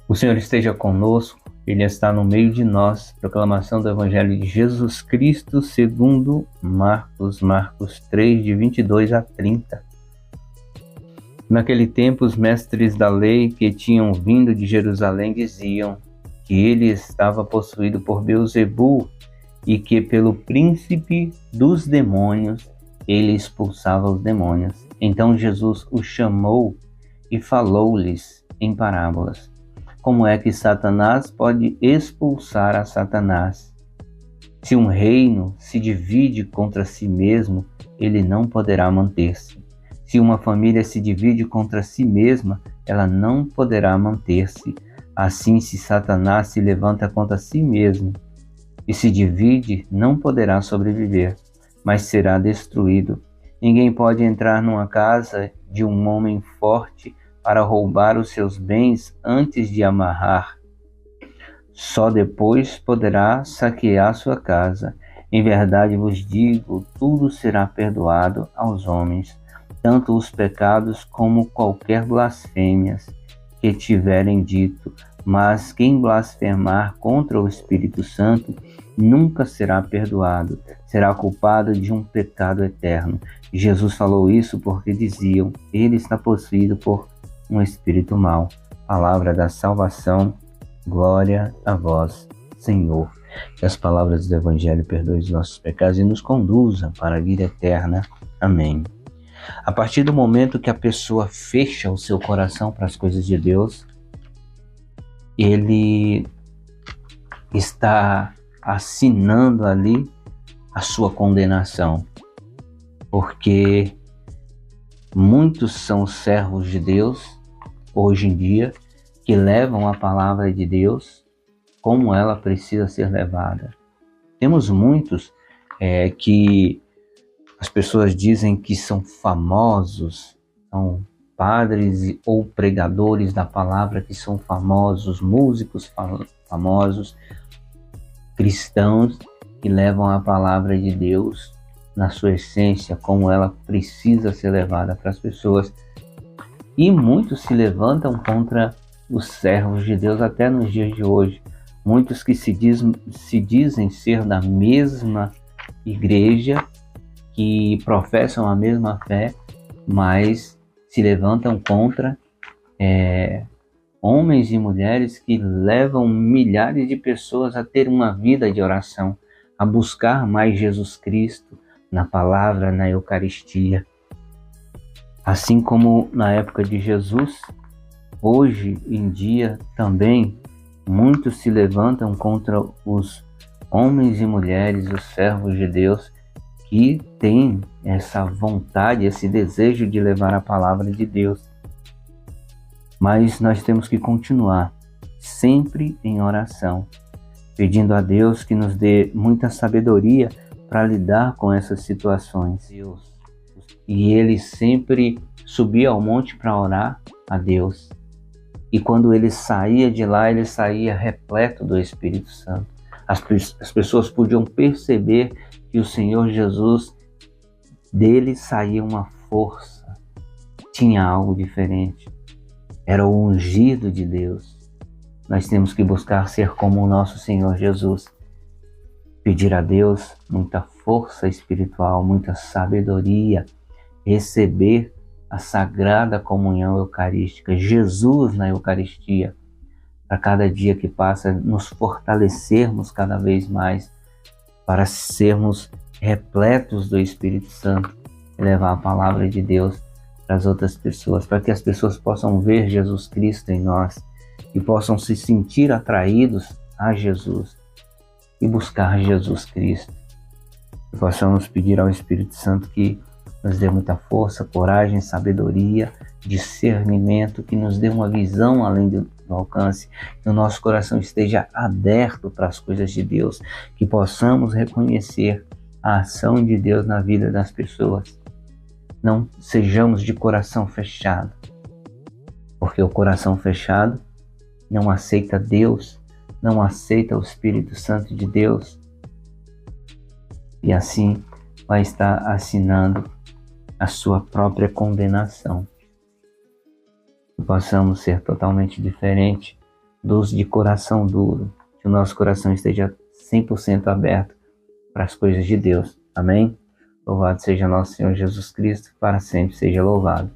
O Senhor esteja conosco, Ele está no meio de nós. Proclamação do Evangelho de Jesus Cristo segundo Marcos 3, de 22 a 30. Naquele tempo, os mestres da lei que tinham vindo de Jerusalém diziam que ele estava possuído por Beelzebul e que pelo príncipe dos demônios ele expulsava os demônios. Então Jesus os chamou e falou-lhes em parábolas. Como é que Satanás pode expulsar a Satanás? Se um reino se divide contra si mesmo, ele não poderá manter-se. Se uma família se divide contra si mesma, ela não poderá manter-se. Assim, se Satanás se levanta contra si mesmo e se divide, não poderá sobreviver, mas será destruído. Ninguém pode entrar numa casa de um homem forte para roubar os seus bens antes de amarrar. Só depois poderá saquear sua casa. Em verdade vos digo, tudo será perdoado aos homens, tanto os pecados como qualquer blasfêmia que tiverem dito. Mas quem blasfemar contra o Espírito Santo nunca será perdoado, será culpado de um pecado eterno. Jesus falou isso porque diziam, ele está possuído por um espírito mau. Palavra da salvação, glória a vós, Senhor. Que as palavras do Evangelho perdoem os nossos pecados e nos conduzam para a vida eterna. Amém. A partir do momento que a pessoa fecha o seu coração para as coisas de Deus, ele está assinando ali a sua condenação, porque muitos são os servos de Deus hoje em dia que levam a palavra de Deus como ela precisa ser levada. Temos muitos que as pessoas dizem que são famosos, são padres ou pregadores da palavra que são famosos, músicos famosos, cristãos que levam a palavra de Deus na sua essência, como ela precisa ser levada para as pessoas. E muitos se levantam contra os servos de Deus até nos dias de hoje. Muitos que se dizem ser da mesma igreja, que professam a mesma fé, mas se levantam contra homens e mulheres que levam milhares de pessoas a ter uma vida de oração, a buscar mais Jesus Cristo na palavra, na Eucaristia. Assim como na época de Jesus, hoje em dia também muitos se levantam contra os homens e mulheres, os servos de Deus, que têm essa vontade, esse desejo de levar a palavra de Deus. Mas nós temos que continuar sempre em oração, pedindo a Deus que nos dê muita sabedoria para lidar com essas situações. E ele sempre subia ao monte para orar a Deus. E quando ele saía de lá, ele saía repleto do Espírito Santo. As pessoas podiam perceber que o Senhor Jesus, dele saía uma força, tinha algo diferente. Era o ungido de Deus. Nós temos que buscar ser como o nosso Senhor Jesus. Pedir a Deus muita força espiritual, muita sabedoria, receber a sagrada comunhão eucarística, Jesus na Eucaristia, para cada dia que passa nos fortalecermos cada vez mais, para sermos repletos do Espírito Santo e levar a palavra de Deus para as outras pessoas, para que as pessoas possam ver Jesus Cristo em nós e possam se sentir atraídos a Jesus e buscar Jesus Cristo. E possamos pedir ao Espírito Santo que nos dê muita força, coragem, sabedoria, discernimento, que nos dê uma visão além do alcance, que o nosso coração esteja aberto para as coisas de Deus, que possamos reconhecer a ação de Deus na vida das pessoas. Não sejamos de coração fechado, porque o coração fechado não aceita Deus, não aceita o Espírito Santo de Deus, e assim vai estar assinando a sua própria condenação. Que possamos ser totalmente diferentes dos de coração duro, que o nosso coração esteja 100% aberto para as coisas de Deus. Amém? Louvado seja nosso Senhor Jesus Cristo, para sempre seja louvado.